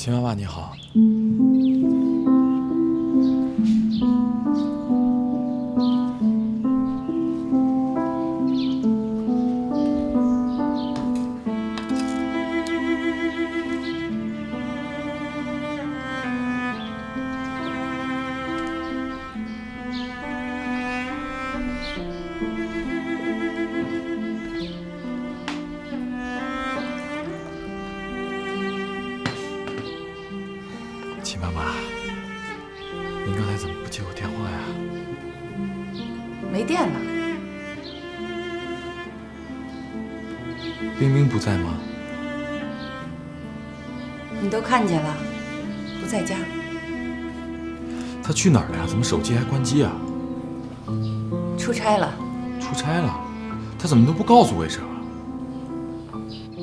秦妈妈你好。秦妈妈，您刚才怎么不接我电话呀？没电了。冰冰不在吗？你都看见了，不在家。她去哪儿了呀？怎么手机还关机啊？出差了。出差了？她怎么都不告诉我一声啊？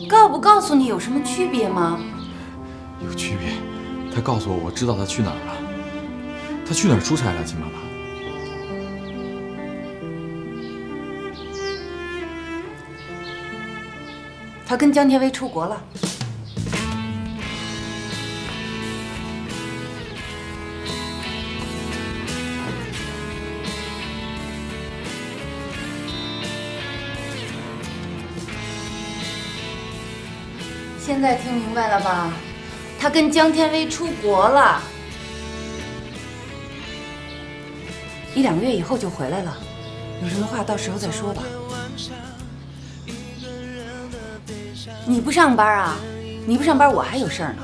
告不告诉你有什么区别吗？有区别。她告诉我，我知道她去哪儿了。她去哪儿出差了，秦妈妈？他跟江天威出国了。现在听明白了吧？他跟江天威出国了，1、2个月以后就回来了。有什么话到时候再说吧。你不上班啊？你不上班，我还有事儿呢。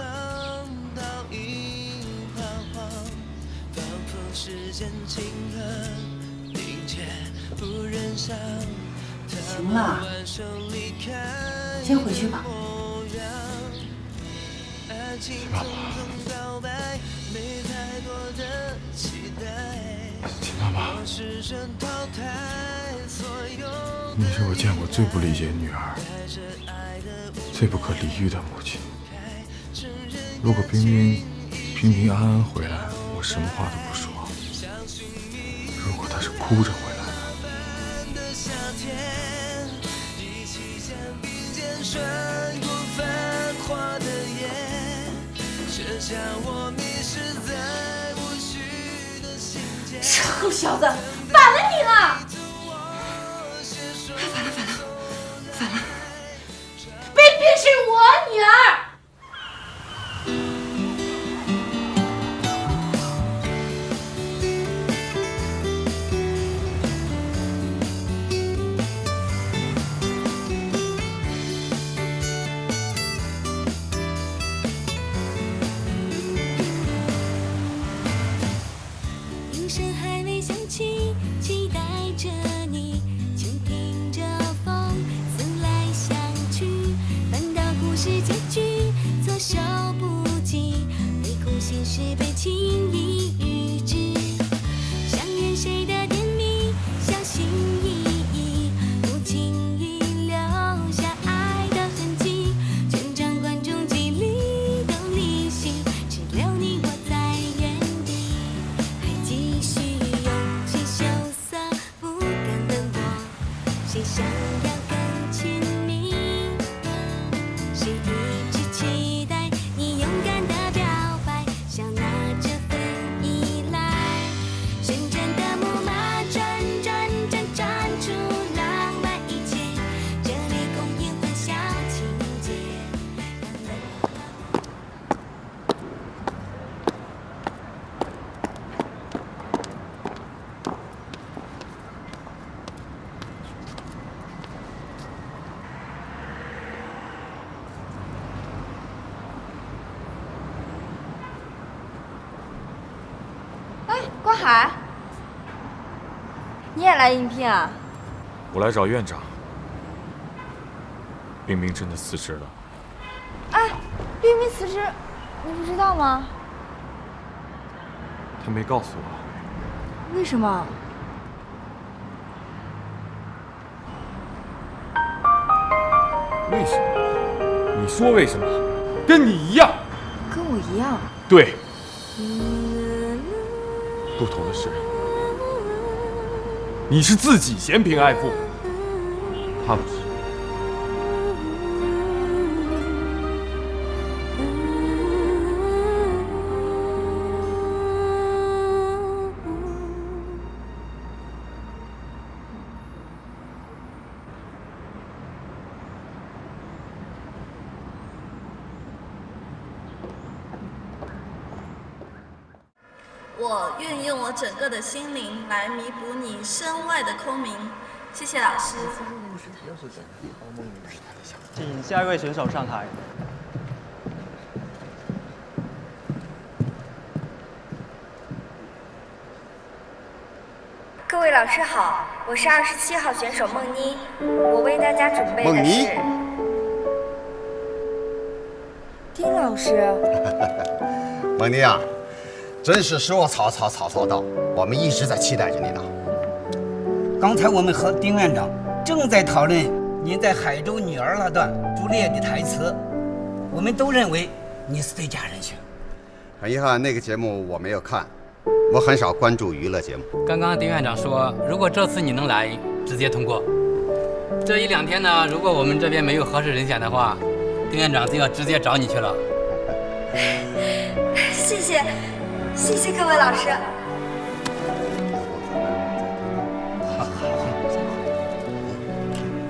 行了，先回去吧。妈妈，秦妈妈，你是我见过最不理解女儿、最不可理喻的母亲。如果冰冰平平安安回来，我什么话都不说；如果她是哭着回来臭小子，反了你了！反了！冰冰是我女儿。铃声还未响起，期待着你，倾听着风思来想去，反倒故事结局措手不及，悲苦心事被轻易预知，想念谁的甜蜜，小心翼翼，不经意留下爱的痕迹，全场观众极力都离席，只留你我在原地，还继续勇气羞涩，不敢冷漠，谁想要更亲密，谁一直期待你勇敢的表白，笑纳这份依赖，旋转的木马转出浪漫一切，这里共演欢笑情节。哎，关海，你也来应聘啊？我来找院长。冰冰真的辞职了。哎，冰冰辞职，你不知道吗？他没告诉我。为什么？为什么？你说为什么？跟你一样。跟我一样。对。不同的是，你是自己嫌贫爱富，他不是。我愿用我整个的心灵来弥补你身外的空明。谢谢老师。请下一位选手上台。各位老师好，我是27号选手孟妮，我为大家准备的是丁老师。孟妮啊，真是说曹到，我们一直在期待着你呢。刚才我们和丁院长正在讨论您在海州女儿那段朱丽叶的台词，我们都认为你是最佳人选。很遗憾，那个节目我没有看，我很少关注娱乐节目。刚刚丁院长说，如果这次你能来，直接通过。这一两天呢，如果我们这边没有合适人选的话，丁院长就要直接找你去了。谢谢各位老师。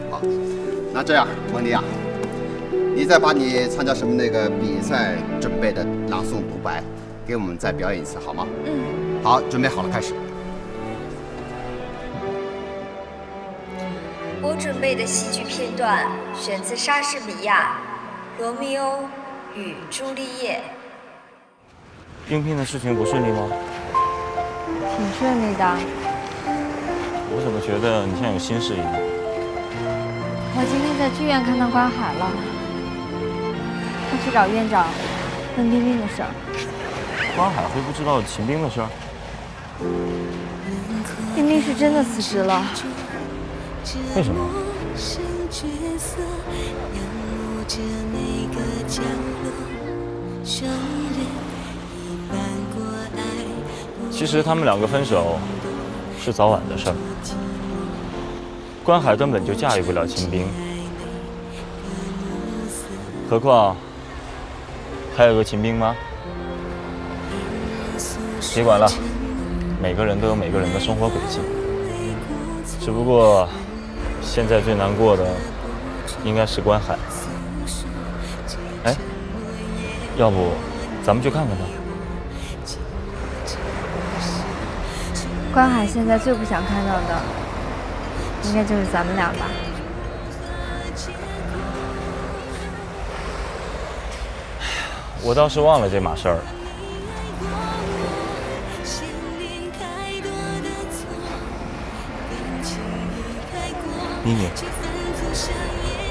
好，那这样，孟妮啊，你再把你参加什么那个比赛准备的朗诵独白，给我们再表演一次好吗？好，准备好了，开始。我准备的戏剧片段选自莎士比亚《罗密欧与朱丽叶》。应聘的事情不顺利吗？挺顺利的。我怎么觉得你像有心事一样？我今天在剧院看到关海了，他去找院长问冰冰的事儿。关海会不知道秦兵的事儿？冰冰是真的辞职了。为什么？其实他们两个分手是早晚的事儿。关海根本就驾驭不了秦兵，何况还有个秦兵吗？别管了，每个人都有每个人的生活轨迹。只不过现在最难过的应该是关海。哎，要不咱们去看看他？关海现在最不想看到的，应该就是咱们俩吧。我倒是忘了这码事儿了。妮妮，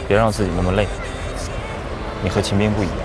别让自己那么累。你和秦兵不一样。